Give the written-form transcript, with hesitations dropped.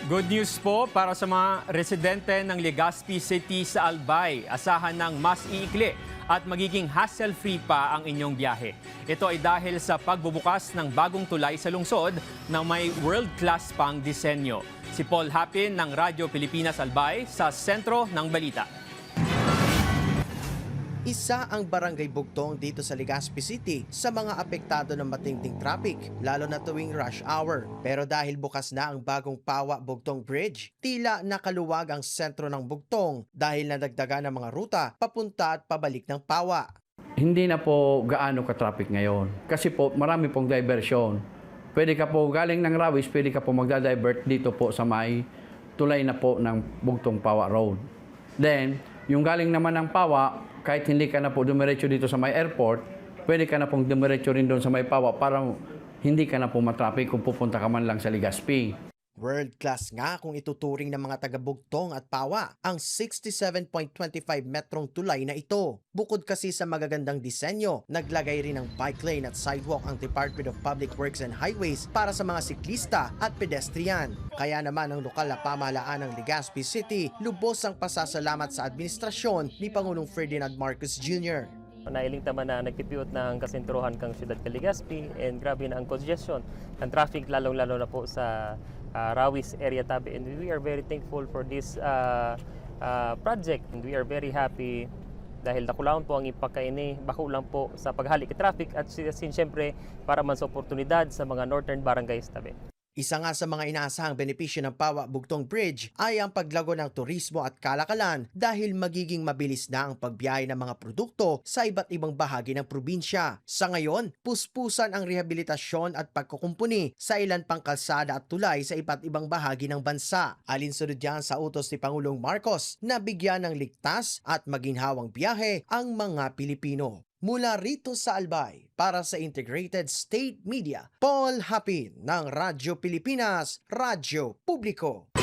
Good news po para sa mga residente ng Legazpi City sa Albay. Asahan ng mas iikli at magiging hassle-free pa ang inyong biyahe. Ito ay dahil sa pagbubukas ng bagong tulay sa lungsod na may world-class pang disenyo. Si Paul Hapin ng Radyo Pilipinas Albay sa sentro ng balita. Isa ang barangay Bugtong dito sa Legazpi City sa mga apektado ng matinding traffic, lalo na tuwing rush hour. Pero dahil bukas na ang bagong Pawa Bugtong Bridge, tila nakaluwag ang sentro ng Bugtong dahil nadagdagan ng mga ruta papunta at pabalik ng Pawa. Hindi na po gaano ka-traffic ngayon kasi po marami pong diversion. Pwede ka po galing ng Rawis, pwede ka po magda-divert dito po sa may tulay na po ng Bugtong Pawa Road. Then, yung galing naman ng Pawa, kahit hindi ka na po dumiretso dito sa may airport, pwede ka na pong dumiretso rin doon sa may Pawa para hindi ka na po matraffic kung pupunta ka man lang sa Legazpi. World class nga kung ituturing ng mga taga-Bugtong at Pawa ang 67.25 metrong tulay na ito. Bukod kasi sa magagandang disenyo, naglagay rin ng bike lane at sidewalk ang Department of Public Works and Highways para sa mga siklista at pedestrian. Kaya naman ang lokal na pamahalaan ng Legazpi City, lubos ang pasasalamat sa administrasyon ni Pangulong Ferdinand Marcos Jr. Nailing taman na nagpipiot ng kasentruhan kang siyudad ka Legazpi and grabe na ang congestion ng traffic lalong-lalo na po sa Rawis area tabi, and we are very thankful for this project and we are very happy dahil nakulaan po ang ipakaini bako lang po sa paghalik ng traffic at siyempre para man sa oportunidad sa mga northern barangays tabi. Isa nga sa mga inaasahang benepisyo ng Pawa Bugtong Bridge ay ang paglago ng turismo at kalakalan dahil magiging mabilis na ang pagbiyahe ng mga produkto sa iba't ibang bahagi ng probinsya. Sa ngayon, puspusan ang rehabilitasyon at pagkukumpuni sa ilan pang kalsada at tulay sa iba't ibang bahagi ng bansa. Alinsunod yan sa utos ni Pangulong Marcos na bigyan ng ligtas at maginhawang biyahe ang mga Pilipino. Mula rito sa Albay, para sa Integrated State Media, Paul Hapin ng Radyo Pilipinas, Radyo Publiko.